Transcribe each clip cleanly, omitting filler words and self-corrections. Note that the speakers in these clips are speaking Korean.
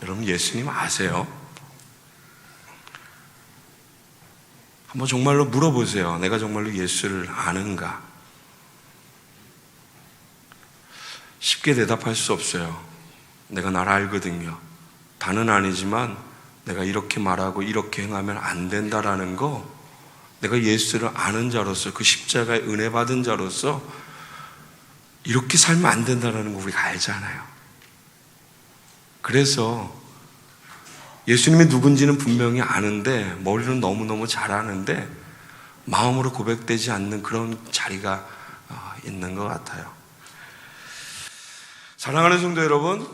여러분 예수님 아세요? 한번 정말로 물어보세요. 내가 정말로 예수를 아는가? 쉽게 대답할 수 없어요. 내가 나를 알거든요. 다는 아니지만 내가 이렇게 말하고 이렇게 행하면 안 된다라는 거, 내가 예수를 아는 자로서, 그 십자가의 은혜 받은 자로서 이렇게 살면 안 된다라는 거 우리가 알잖아요. 그래서 예수님이 누군지는 분명히 아는데 머리는 너무너무 잘 아는데 마음으로 고백되지 않는 그런 자리가 있는 것 같아요. 사랑하는 성도 여러분,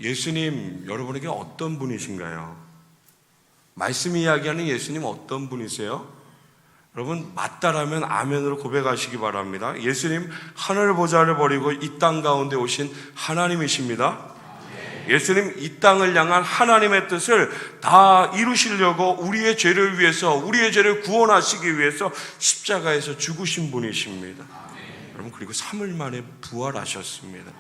예수님 여러분에게 어떤 분이신가요? 말씀이 이야기하는 예수님 어떤 분이세요? 여러분 맞다라면 아멘으로 고백하시기 바랍니다. 예수님 하늘 보좌를 버리고 이 땅 가운데 오신 하나님이십니다. 예수님 이 땅을 향한 하나님의 뜻을 다 이루시려고 우리의 죄를 위해서, 우리의 죄를 구원하시기 위해서 십자가에서 죽으신 분이십니다. 여러분 그리고 3일 만에 부활하셨습니다.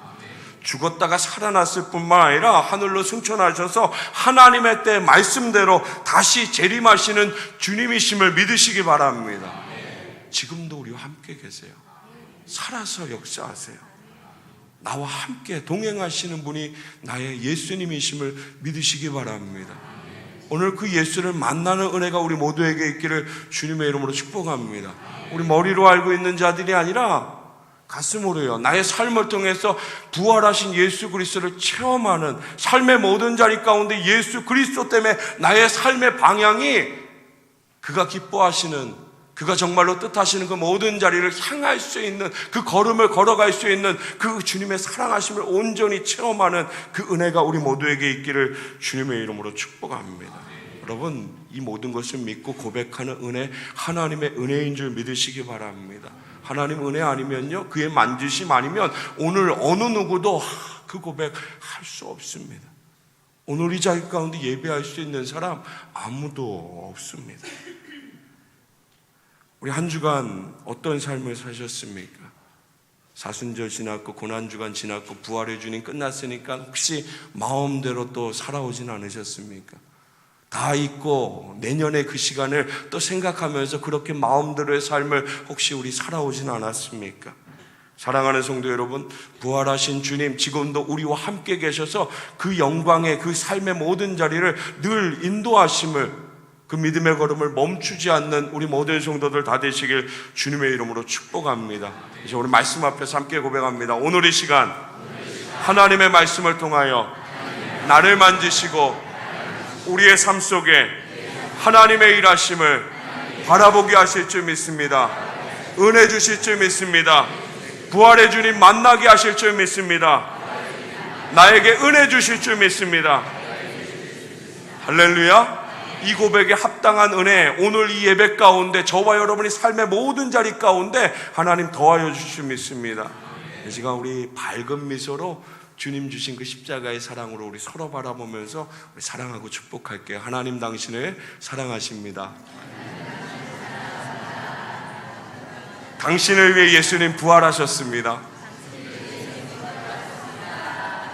죽었다가 살아났을 뿐만 아니라 하늘로 승천하셔서 하나님의 때 말씀대로 다시 재림하시는 주님이심을 믿으시기 바랍니다. 지금도 우리와 함께 계세요. 살아서 역사하세요. 나와 함께 동행하시는 분이 나의 예수님이심을 믿으시기 바랍니다. 오늘 그 예수를 만나는 은혜가 우리 모두에게 있기를 주님의 이름으로 축복합니다. 우리 머리로 알고 있는 자들이 아니라 가슴으로요, 나의 삶을 통해서 부활하신 예수 그리스도를 체험하는 삶의 모든 자리 가운데 예수 그리스도 때문에 나의 삶의 방향이 그가 기뻐하시는, 그가 정말로 뜻하시는 그 모든 자리를 향할 수 있는, 그 걸음을 걸어갈 수 있는 그 주님의 사랑하심을 온전히 체험하는 그 은혜가 우리 모두에게 있기를 주님의 이름으로 축복합니다. 여러분 이 모든 것을 믿고 고백하는 은혜, 하나님의 은혜인 줄 믿으시기 바랍니다. 하나님 은혜 아니면요, 그의 만지심 아니면 오늘 어느 누구도 그 고백 할 수 없습니다. 오늘 이 자리 가운데 예배할 수 있는 사람 아무도 없습니다. 우리 한 주간 어떤 삶을 사셨습니까? 사순절 지났고 고난주간 지났고 부활의 주님 끝났으니까 혹시 마음대로 또 살아오진 않으셨습니까? 다 잊고 내년에 그 시간을 또 생각하면서 그렇게 마음대로의 삶을 혹시 우리 살아오진 않았습니까? 사랑하는 성도 여러분, 부활하신 주님 지금도 우리와 함께 계셔서 그 영광의 그 삶의 모든 자리를 늘 인도하심을, 그 믿음의 걸음을 멈추지 않는 우리 모든 성도들 다 되시길 주님의 이름으로 축복합니다. 이제 우리 말씀 앞에서 함께 고백합니다. 오늘 이 시간 하나님의 말씀을 통하여 나를 만지시고 우리의 삶 속에 하나님의 일하심을 바라보게 하실 줄 믿습니다. 은혜 주실 줄 믿습니다. 부활의 주님 만나게 하실 줄 믿습니다. 나에게 은혜 주실 줄 믿습니다. 할렐루야. 이 고백에 합당한 은혜, 오늘 이 예배 가운데 저와 여러분이 삶의 모든 자리 가운데 하나님 더하여 주실 줄 믿습니다. 이 시간 우리 밝은 미소로 주님 주신 그 십자가의 사랑으로 우리 서로 바라보면서 우리 사랑하고 축복할게요. 하나님 당신을 사랑하십니다. 당신을 위해 예수님 부활하셨습니다.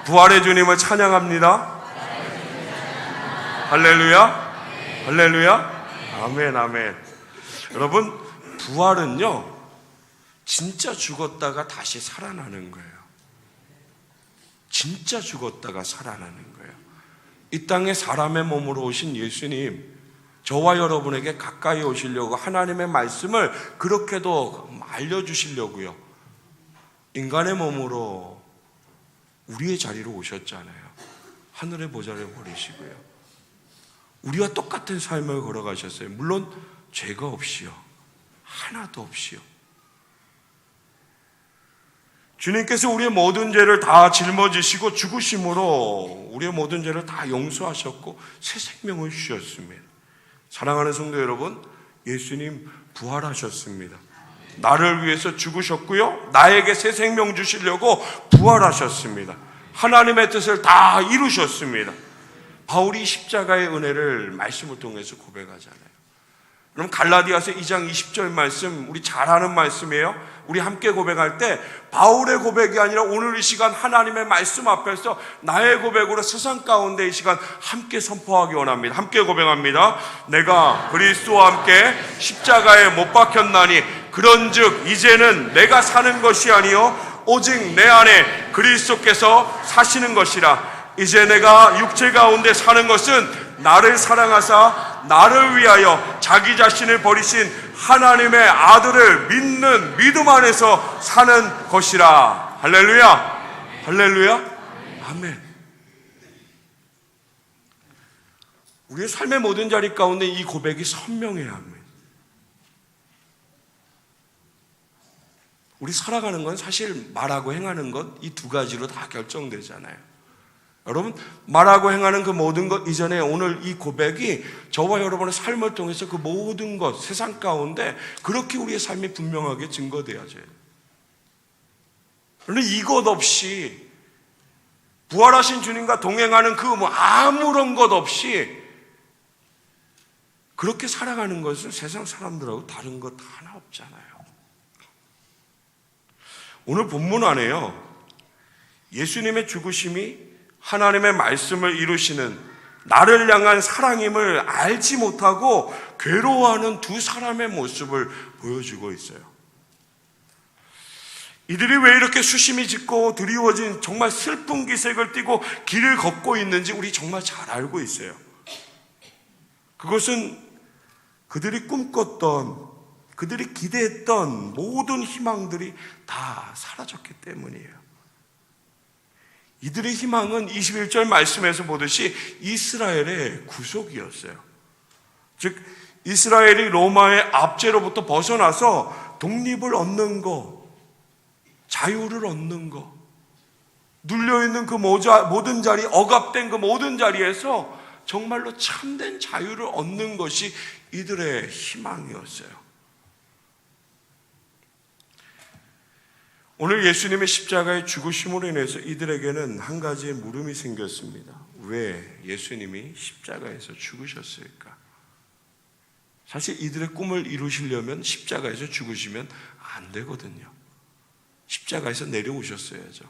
부활의 주님을 찬양합니다. 할렐루야. 할렐루야. 아멘, 아멘. 여러분, 부활은요, 진짜 죽었다가 다시 살아나는 거예요. 진짜 죽었다가 살아나는 거예요. 이 땅에 사람의 몸으로 오신 예수님, 저와 여러분에게 가까이 오시려고 하나님의 말씀을 그렇게도 알려주시려고요, 인간의 몸으로 우리의 자리로 오셨잖아요. 하늘의 보좌를 버리시고요, 우리와 똑같은 삶을 걸어가셨어요. 물론 죄가 없이요, 하나도 없이요. 주님께서 우리의 모든 죄를 다 짊어지시고 죽으심으로 우리의 모든 죄를 다 용서하셨고 새 생명을 주셨습니다. 사랑하는 성도 여러분, 예수님 부활하셨습니다. 나를 위해서 죽으셨고요, 나에게 새 생명 주시려고 부활하셨습니다. 하나님의 뜻을 다 이루셨습니다. 바울이 십자가의 은혜를 말씀을 통해서 고백하잖아요. 그럼 갈라디아서 2장 20절 말씀, 우리 잘 아는 말씀이에요. 우리 함께 고백할 때 바울의 고백이 아니라 오늘 이 시간 하나님의 말씀 앞에서 나의 고백으로 세상 가운데 이 시간 함께 선포하기 원합니다. 함께 고백합니다. 내가 그리스도와 함께 십자가에 못 박혔나니 그런즉 이제는 내가 사는 것이 아니요 오직 내 안에 그리스도께서 사시는 것이라. 이제 내가 육체 가운데 사는 것은 나를 사랑하사 나를 위하여 자기 자신을 버리신 하나님의 아들을 믿는 믿음 안에서 사는 것이라. 할렐루야, 할렐루야, 아멘. 우리의 삶의 모든 자리 가운데 이 고백이 선명해야 합니다. 우리 살아가는 건 사실 말하고 행하는 것 이 두 가지로 다 결정되잖아요. 여러분, 말하고 행하는 그 모든 것 이전에 오늘 이 고백이 저와 여러분의 삶을 통해서 그 모든 것, 세상 가운데 그렇게 우리의 삶이 분명하게 증거되어져요. 그런데 이것 없이 부활하신 주님과 동행하는 그 아무런 것 없이 그렇게 살아가는 것은 세상 사람들하고 다른 것 하나 없잖아요. 오늘 본문 안에요, 예수님의 죽으심이 하나님의 말씀을 이루시는 나를 향한 사랑임을 알지 못하고 괴로워하는 두 사람의 모습을 보여주고 있어요. 이들이 왜 이렇게 수심이 짙고 드리워진 정말 슬픈 기색을 띠고 길을 걷고 있는지 우리 정말 잘 알고 있어요. 그것은 그들이 꿈꿨던, 그들이 기대했던 모든 희망들이 다 사라졌기 때문이에요. 이들의 희망은 21절 말씀에서 보듯이 이스라엘의 구속이었어요. 즉 이스라엘이 로마의 압제로부터 벗어나서 독립을 얻는 것, 자유를 얻는 것, 눌려있는 그 모든 자리, 억압된 그 모든 자리에서 정말로 참된 자유를 얻는 것이 이들의 희망이었어요. 오늘 예수님의 십자가의 죽으심으로 인해서 이들에게는 한 가지의 물음이 생겼습니다. 왜 예수님이 십자가에서 죽으셨을까? 사실 이들의 꿈을 이루시려면 십자가에서 죽으시면 안 되거든요. 십자가에서 내려오셨어야죠.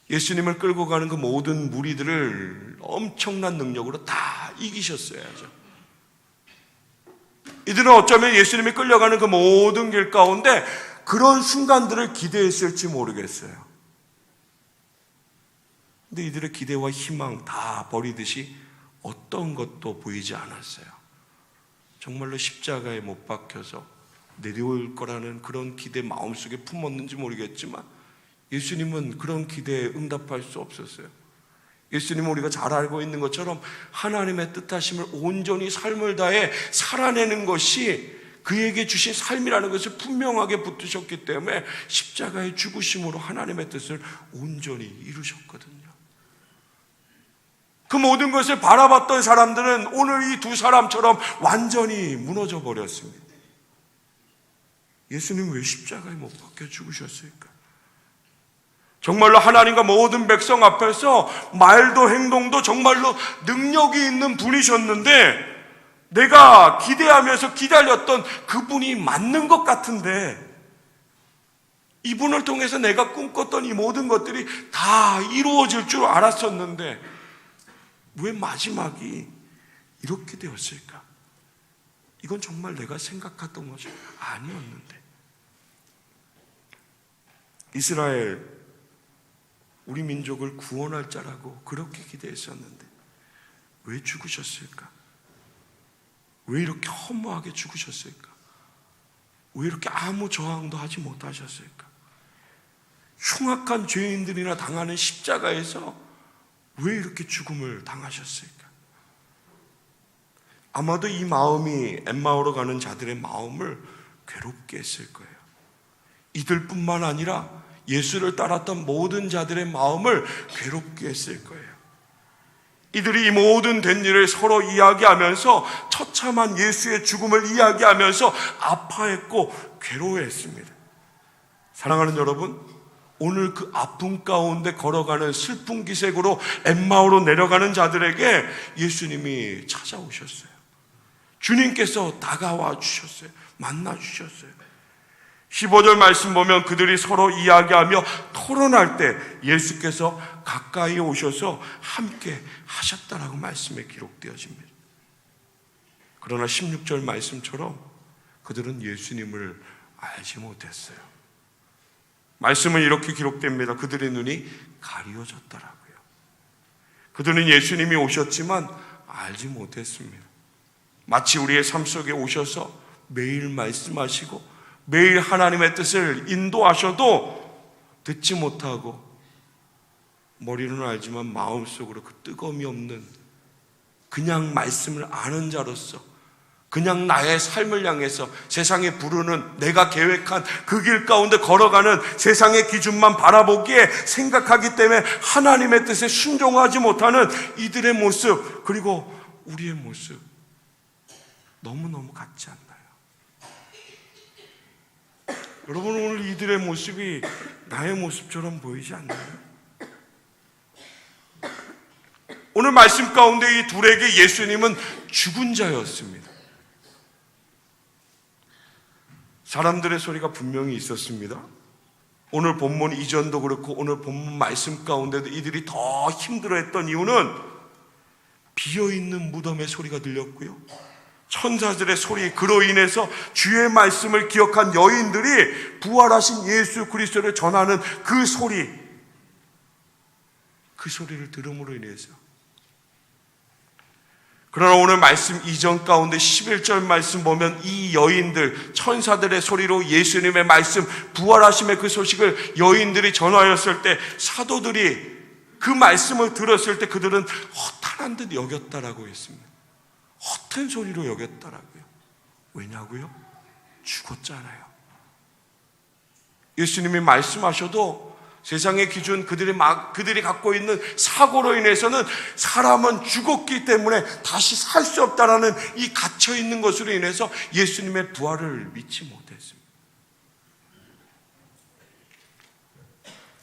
예수님을 끌고 가는 그 모든 무리들을 엄청난 능력으로 다 이기셨어야죠. 이들은 어쩌면 예수님이 끌려가는 그 모든 길 가운데 그런 순간들을 기대했을지 모르겠어요. 근데 이들의 기대와 희망 다 버리듯이 어떤 것도 보이지 않았어요. 정말로 십자가에 못 박혀서 내려올 거라는 그런 기대 마음속에 품었는지 모르겠지만 예수님은 그런 기대에 응답할 수 없었어요. 예수님은 우리가 잘 알고 있는 것처럼 하나님의 뜻하심을 온전히 삶을 다해 살아내는 것이 그에게 주신 삶이라는 것을 분명하게 붙드셨기 때문에 십자가의 죽으심으로 하나님의 뜻을 온전히 이루셨거든요. 그 모든 것을 바라봤던 사람들은 오늘 이 두 사람처럼 완전히 무너져 버렸습니다. 예수님 왜 십자가에 못 박혀 죽으셨을까? 정말로 하나님과 모든 백성 앞에서 말도 행동도 정말로 능력이 있는 분이셨는데 내가 기대하면서 기다렸던 그분이 맞는 것 같은데 이분을 통해서 내가 꿈꿨던 이 모든 것들이 다 이루어질 줄 알았었는데 왜 마지막이 이렇게 되었을까? 이건 정말 내가 생각했던 것이 아니었는데. 이스라엘, 우리 민족을 구원할 자라고 그렇게 기대했었는데 왜 죽으셨을까? 왜 이렇게 허무하게 죽으셨을까? 왜 이렇게 아무 저항도 하지 못하셨을까? 흉악한 죄인들이나 당하는 십자가에서 왜 이렇게 죽음을 당하셨을까? 아마도 이 마음이 엠마오로 가는 자들의 마음을 괴롭게 했을 거예요. 이들뿐만 아니라 예수를 따랐던 모든 자들의 마음을 괴롭게 했을 거예요. 이들이 이 모든 된 일을 서로 이야기하면서 처참한 예수의 죽음을 이야기하면서 아파했고 괴로워했습니다. 사랑하는 여러분, 오늘 그 아픔 가운데 걸어가는 슬픈 기색으로 엠마오로 내려가는 자들에게 예수님이 찾아오셨어요. 주님께서 다가와 주셨어요. 만나 주셨어요. 15절 말씀 보면 그들이 서로 이야기하며 토론할 때 예수께서 가까이 오셔서 함께 하셨다라고 말씀에 기록되어집니다. 그러나 16절 말씀처럼 그들은 예수님을 알지 못했어요. 말씀은 이렇게 기록됩니다. 그들의 눈이 가리워졌더라고요. 그들은 예수님이 오셨지만 알지 못했습니다. 마치 우리의 삶 속에 오셔서 매일 말씀하시고 매일 하나님의 뜻을 인도하셔도 듣지 못하고 머리로는 알지만 마음속으로 그 뜨거움이 없는 그냥 말씀을 아는 자로서 그냥 나의 삶을 향해서 세상에 부르는 내가 계획한 그 길 가운데 걸어가는 세상의 기준만 바라보기에 생각하기 때문에 하나님의 뜻에 순종하지 못하는 이들의 모습, 그리고 우리의 모습 너무너무 같지 않나요? 여러분, 오늘 이들의 모습이 나의 모습처럼 보이지 않나요? 오늘 말씀 가운데 이 둘에게 예수님은 죽은 자였습니다. 사람들의 소리가 분명히 있었습니다. 오늘 본문 이전도 그렇고 오늘 본문 말씀 가운데도 이들이 더 힘들어했던 이유는 비어있는 무덤의 소리가 들렸고요, 천사들의 소리, 그로 인해서 주의 말씀을 기억한 여인들이 부활하신 예수 그리스도를 전하는 그 소리를 들음으로 인해서. 그러나 오늘 말씀 이전 가운데 11절 말씀 보면 이 여인들, 천사들의 소리로 예수님의 말씀, 부활하심의 그 소식을 여인들이 전하였을 때 사도들이 그 말씀을 들었을 때 그들은 허탄한 듯 여겼다라고 했습니다. 허튼 소리로 여겼다라고요. 왜냐고요? 죽었잖아요. 예수님이 말씀하셔도 세상의 기준, 그들이 갖고 있는 사고로 인해서는 사람은 죽었기 때문에 다시 살 수 없다라는 이 갇혀있는 것으로 인해서 예수님의 부활을 믿지 못했습니다.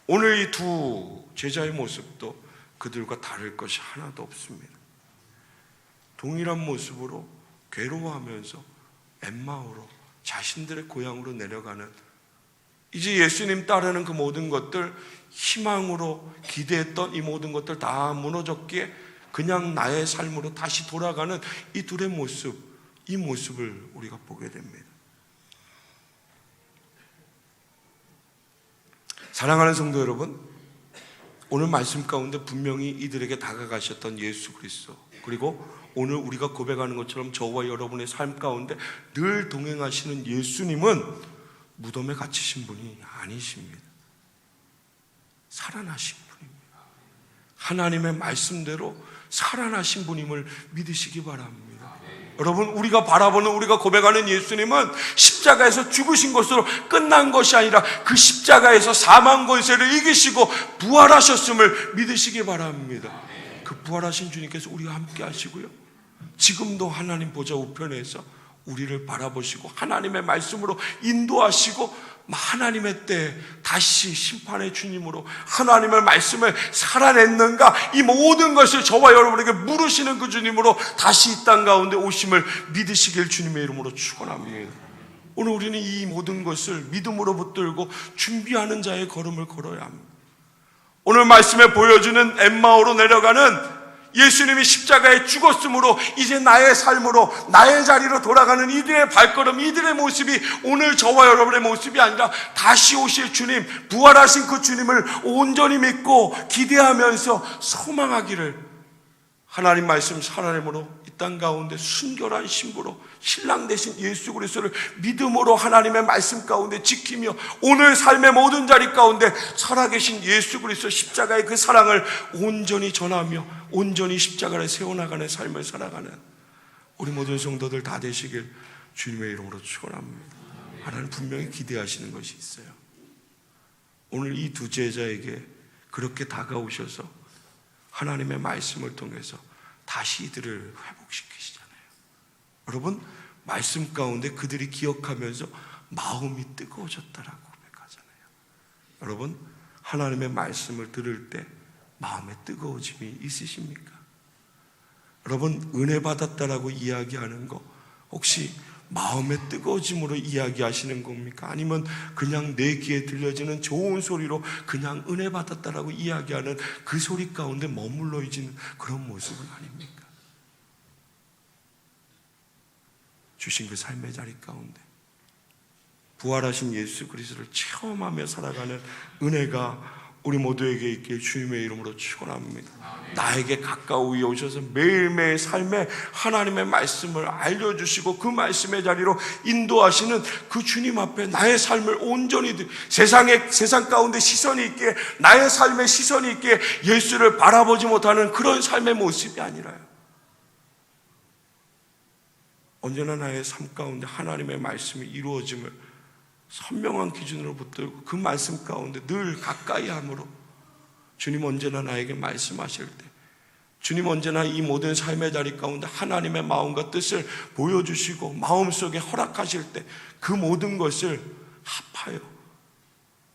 오늘 이 두 제자의 모습도 그들과 다를 것이 하나도 없습니다. 동일한 모습으로 괴로워하면서 엠마오로 자신들의 고향으로 내려가는, 이제 예수님 따르는 그 모든 것들, 희망으로 기대했던 이 모든 것들 다 무너졌기에 그냥 나의 삶으로 다시 돌아가는 이 둘의 모습, 이 모습을 우리가 보게 됩니다. 사랑하는 성도 여러분, 오늘 말씀 가운데 분명히 이들에게 다가가셨던 예수 그리스도, 그리고 오늘 우리가 고백하는 것처럼 저와 여러분의 삶 가운데 늘 동행하시는 예수님은 무덤에 갇히신 분이 아니십니다. 살아나신 분입니다. 하나님의 말씀대로 살아나신 분임을 믿으시기 바랍니다. 여러분, 우리가 바라보는, 우리가 고백하는 예수님은 십자가에서 죽으신 것으로 끝난 것이 아니라 그 십자가에서 사망 권세를 이기시고 부활하셨음을 믿으시기 바랍니다. 그 부활하신 주님께서 우리와 함께 하시고요, 지금도 하나님 보좌 우편에서 우리를 바라보시고 하나님의 말씀으로 인도하시고 하나님의 때 다시 심판의 주님으로 하나님의 말씀을 살아냈는가, 이 모든 것을 저와 여러분에게 물으시는 그 주님으로 다시 이 땅 가운데 오심을 믿으시길 주님의 이름으로 축원합니다. 오늘 우리는 이 모든 것을 믿음으로 붙들고 준비하는 자의 걸음을 걸어야 합니다. 오늘 말씀에 보여주는 엠마오로 내려가는 예수님이 십자가에 죽었으므로 이제 나의 삶으로, 나의 자리로 돌아가는 이들의 발걸음, 이들의 모습이 오늘 저와 여러분의 모습이 아니라 다시 오실 주님, 부활하신 그 주님을 온전히 믿고 기대하면서 소망하기를, 하나님 말씀 살아내므로 이 땅 가운데 순결한 신부로 신랑 되신 예수 그리스도를 믿음으로 하나님의 말씀 가운데 지키며 오늘 삶의 모든 자리 가운데 살아계신 예수 그리스도 십자가의 그 사랑을 온전히 전하며 온전히 십자가를 세워나가는 삶을 살아가는 우리 모든 성도들 다 되시길 주님의 이름으로 축원합니다. 하나님 분명히 기대하시는 것이 있어요. 오늘 이 두 제자에게 그렇게 다가오셔서 하나님의 말씀을 통해서 다시 이들을 회복시키시잖아요. 여러분, 말씀 가운데 그들이 기억하면서 마음이 뜨거워졌다라고 고백하잖아요. 여러분, 하나님의 말씀을 들을 때 마음에 뜨거워짐이 있으십니까? 여러분, 은혜 받았다라고 이야기하는 거 혹시 마음의 뜨거워짐으로 이야기하시는 겁니까? 아니면 그냥 내 귀에 들려지는 좋은 소리로 그냥 은혜 받았다라고 이야기하는 그 소리 가운데 머물러 있는 그런 모습은 아닙니까? 주신 그 삶의 자리 가운데 부활하신 예수 그리스도를 체험하며 살아가는 은혜가 우리 모두에게 있게 주님의 이름으로 축원합니다. 나에게 가까이 오셔서 매일매일 삶에 하나님의 말씀을 알려주시고 그 말씀의 자리로 인도하시는 그 주님 앞에 나의 삶을 온전히 세상 가운데 시선이 있게 나의 삶에 시선이 있게 예수를 바라보지 못하는 그런 삶의 모습이 아니라요, 언제나 나의 삶 가운데 하나님의 말씀이 이루어짐을 선명한 기준으로 붙들고 그 말씀 가운데 늘 가까이 함으로 주님 언제나 나에게 말씀하실 때, 주님 언제나 이 모든 삶의 자리 가운데 하나님의 마음과 뜻을 보여주시고 마음속에 허락하실 때 그 모든 것을 합하여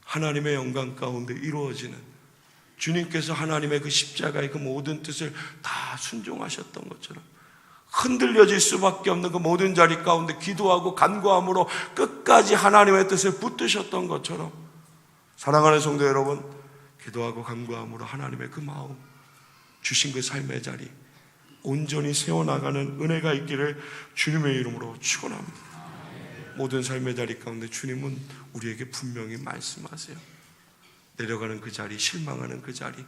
하나님의 영광 가운데 이루어지는, 주님께서 하나님의 그 십자가의 그 모든 뜻을 다 순종하셨던 것처럼 흔들려질 수밖에 없는 그 모든 자리 가운데 기도하고 간구함으로 끝까지 하나님의 뜻을 붙드셨던 것처럼, 사랑하는 성도 여러분, 기도하고 간구함으로 하나님의 그 마음, 주신 그 삶의 자리 온전히 세워나가는 은혜가 있기를 주님의 이름으로 축원합니다. 모든 삶의 자리 가운데 주님은 우리에게 분명히 말씀하세요. 내려가는 그 자리, 실망하는 그 자리,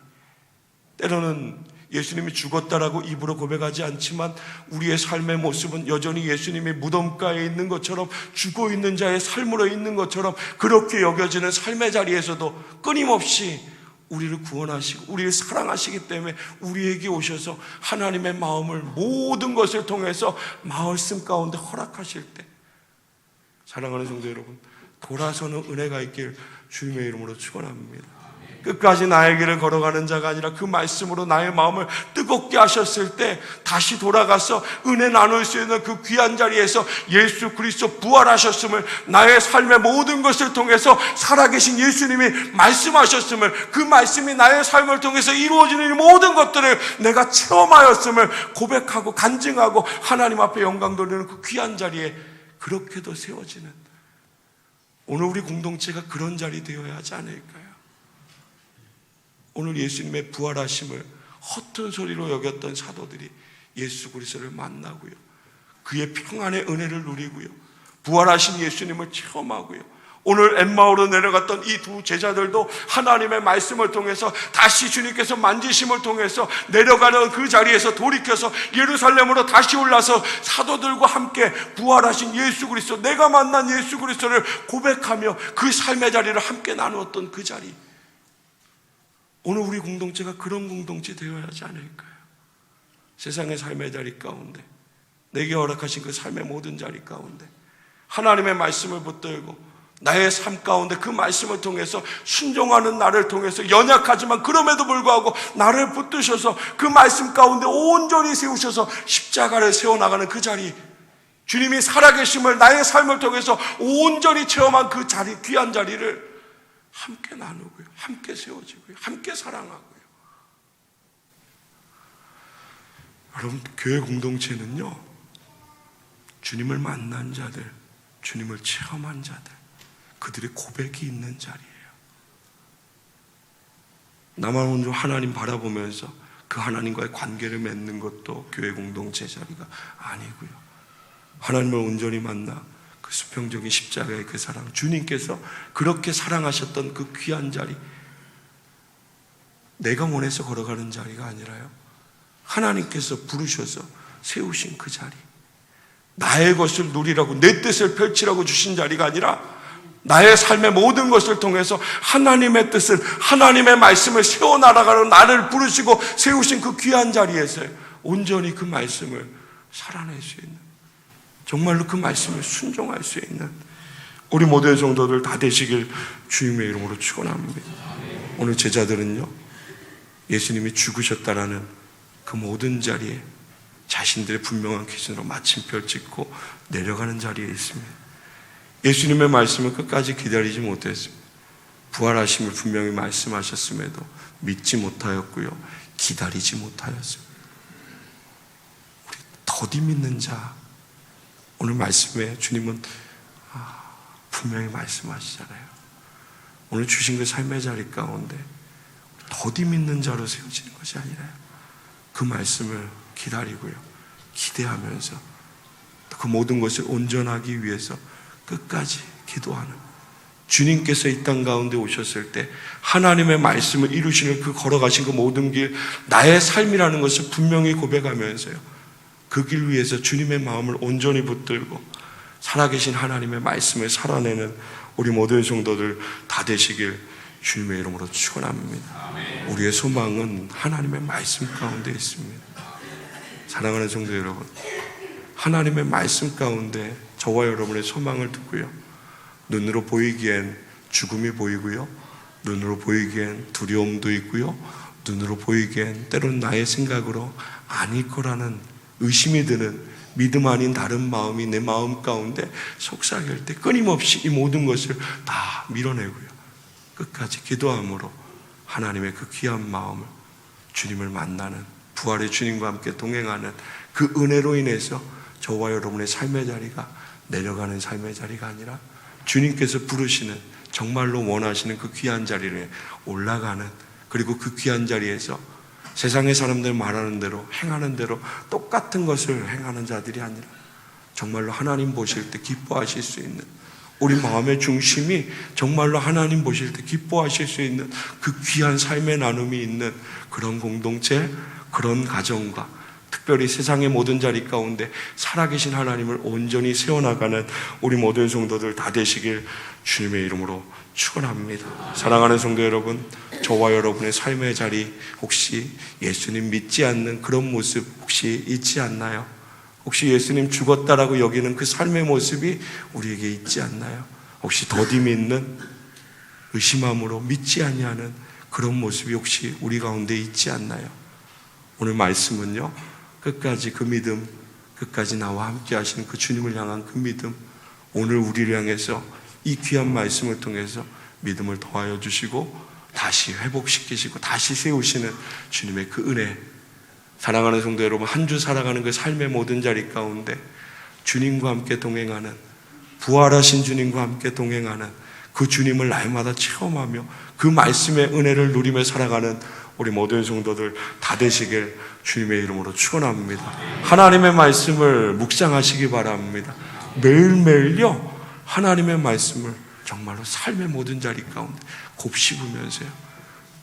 때로는 예수님이 죽었다라고 입으로 고백하지 않지만 우리의 삶의 모습은 여전히 예수님이 무덤가에 있는 것처럼 죽어 있는 자의 삶으로 있는 것처럼 그렇게 여겨지는 삶의 자리에서도 끊임없이 우리를 구원하시고 우리를 사랑하시기 때문에 우리에게 오셔서 하나님의 마음을 모든 것을 통해서 말씀 가운데 허락하실 때, 사랑하는 성도 여러분, 돌아서는 은혜가 있길 주님의 이름으로 축원합니다. 끝까지 나의 길을 걸어가는 자가 아니라 그 말씀으로 나의 마음을 뜨겁게 하셨을 때 다시 돌아가서 은혜 나눌 수 있는 그 귀한 자리에서 예수 그리스도 부활하셨음을, 나의 삶의 모든 것을 통해서 살아계신 예수님이 말씀하셨음을, 그 말씀이 나의 삶을 통해서 이루어지는 모든 것들을 내가 체험하였음을 고백하고 간증하고 하나님 앞에 영광 돌리는 그 귀한 자리에 그렇게도 세워지는, 오늘 우리 공동체가 그런 자리 되어야 하지 않을까요? 오늘 예수님의 부활하심을 허튼 소리로 여겼던 사도들이 예수 그리스도를 만나고요, 그의 평안의 은혜를 누리고요, 부활하신 예수님을 체험하고요, 오늘 엠마오로 내려갔던 이 두 제자들도 하나님의 말씀을 통해서 다시 주님께서 만지심을 통해서 내려가는 그 자리에서 돌이켜서 예루살렘으로 다시 올라서 사도들과 함께 부활하신 예수 그리스도, 내가 만난 예수 그리스도를 고백하며 그 삶의 자리를 함께 나누었던 그 자리, 오늘 우리 공동체가 그런 공동체 되어야 하지 않을까요? 세상의 삶의 자리 가운데, 내게 허락하신 그 삶의 모든 자리 가운데 하나님의 말씀을 붙들고 나의 삶 가운데 그 말씀을 통해서 순종하는 나를 통해서 연약하지만 그럼에도 불구하고 나를 붙드셔서 그 말씀 가운데 온전히 세우셔서 십자가를 세워나가는 그 자리, 주님이 살아계심을 나의 삶을 통해서 온전히 체험한 그 자리, 귀한 자리를 함께 나누고요, 함께 세워지고요, 함께 사랑하고요. 여러분, 교회 공동체는요, 주님을 만난 자들, 주님을 체험한 자들, 그들의 고백이 있는 자리예요. 나만 혼자 하나님 바라보면서 그 하나님과의 관계를 맺는 것도 교회 공동체 자리가 아니고요, 하나님을 온전히 만나 그 수평적인 십자가의 그 사랑, 주님께서 그렇게 사랑하셨던 그 귀한 자리, 내가 원해서 걸어가는 자리가 아니라요, 하나님께서 부르셔서 세우신 그 자리, 나의 것을 누리라고 내 뜻을 펼치라고 주신 자리가 아니라 나의 삶의 모든 것을 통해서 하나님의 뜻을, 하나님의 말씀을 세워나가는 나를 부르시고 세우신 그 귀한 자리에서 온전히 그 말씀을 살아낼 수 있는, 정말로 그 말씀을 순종할 수 있는 우리 모두의 성도들 다 되시길 주님의 이름으로 축원합니다. 오늘 제자들은요, 예수님이 죽으셨다라는 그 모든 자리에 자신들의 분명한 기준으로 마침표를 찍고 내려가는 자리에 있습니다. 예수님의 말씀을 끝까지 기다리지 못했습니다. 부활하심을 분명히 말씀하셨음에도 믿지 못하였고요, 기다리지 못하였습니다. 우리 더디 믿는 자, 오늘 말씀에 주님은 분명히 말씀하시잖아요. 오늘 주신 그 삶의 자리 가운데 더디 믿는 자로 세워지는 것이 아니라 그 말씀을 기다리고요, 기대하면서 그 모든 것을 온전하기 위해서 끝까지 기도하는, 주님께서 이 땅 가운데 오셨을 때 하나님의 말씀을 이루시는 그 걸어가신 그 모든 길, 나의 삶이라는 것을 분명히 고백하면서요, 그 길 위에서 주님의 마음을 온전히 붙들고 살아계신 하나님의 말씀을 살아내는 우리 모든 성도들 다 되시길 주님의 이름으로 축원합니다. 우리의 소망은 하나님의 말씀 가운데 있습니다. 사랑하는 성도 여러분, 하나님의 말씀 가운데 저와 여러분의 소망을 두고요, 눈으로 보이기엔 죽음이 보이고요, 눈으로 보이기엔 두려움도 있고요, 눈으로 보이기엔 때론 나의 생각으로 아닐 거라는 의심이 드는 믿음 아닌 다른 마음이 내 마음 가운데 속삭일 때 끊임없이 이 모든 것을 다 밀어내고요, 끝까지 기도함으로 하나님의 그 귀한 마음을, 주님을 만나는, 부활의 주님과 함께 동행하는 그 은혜로 인해서 저와 여러분의 삶의 자리가 내려가는 삶의 자리가 아니라 주님께서 부르시는, 정말로 원하시는 그 귀한 자리에 올라가는, 그리고 그 귀한 자리에서 세상의 사람들 말하는 대로, 행하는 대로 똑같은 것을 행하는 자들이 아니라 정말로 하나님 보실 때 기뻐하실 수 있는, 우리 마음의 중심이 정말로 하나님 보실 때 기뻐하실 수 있는 그 귀한 삶의 나눔이 있는 그런 공동체, 그런 가정과 특별히 세상의 모든 자리 가운데 살아계신 하나님을 온전히 세워나가는 우리 모든 성도들 다 되시길 주님의 이름으로 축원합니다. 사랑하는 성도 여러분, 저와 여러분의 삶의 자리 혹시 예수님 믿지 않는 그런 모습 혹시 있지 않나요? 혹시 예수님 죽었다라고 여기는 그 삶의 모습이 우리에게 있지 않나요? 혹시 더디 믿는, 의심함으로 믿지 아니하는 그런 모습이 혹시 우리 가운데 있지 않나요? 오늘 말씀은요, 끝까지 그 믿음, 끝까지 나와 함께 하시는 그 주님을 향한 그 믿음, 오늘 우리를 향해서 이 귀한 말씀을 통해서 믿음을 더하여 주시고 다시 회복시키시고 다시 세우시는 주님의 그 은혜. 사랑하는 성도 여러분, 한 주 살아가는 그 삶의 모든 자리 가운데 주님과 함께 동행하는, 부활하신 주님과 함께 동행하는 그 주님을 날마다 체험하며 그 말씀의 은혜를 누리며 살아가는 우리 모든 성도들 다 되시길 주님의 이름으로 축원합니다. 하나님의 말씀을 묵상하시기 바랍니다. 매일매일요, 하나님의 말씀을 정말로 삶의 모든 자리 가운데 곱씹으면서요,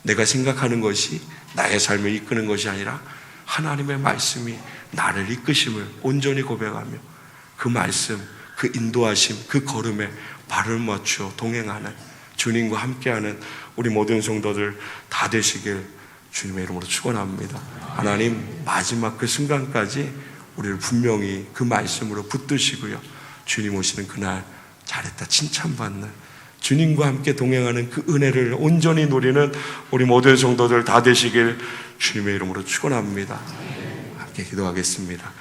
내가 생각하는 것이 나의 삶을 이끄는 것이 아니라 하나님의 말씀이 나를 이끄심을 온전히 고백하며 그 말씀, 그 인도하심, 그 걸음에 발을 맞추어 동행하는, 주님과 함께하는 우리 모든 성도들 다 되시길 주님의 이름으로 축원합니다. 하나님, 마지막 그 순간까지 우리를 분명히 그 말씀으로 붙드시고요, 주님 오시는 그날 잘했다 칭찬받는, 주님과 함께 동행하는 그 은혜를 온전히 누리는 우리 모든 성도들 다 되시길 주님의 이름으로 축원합니다. 함께 기도하겠습니다.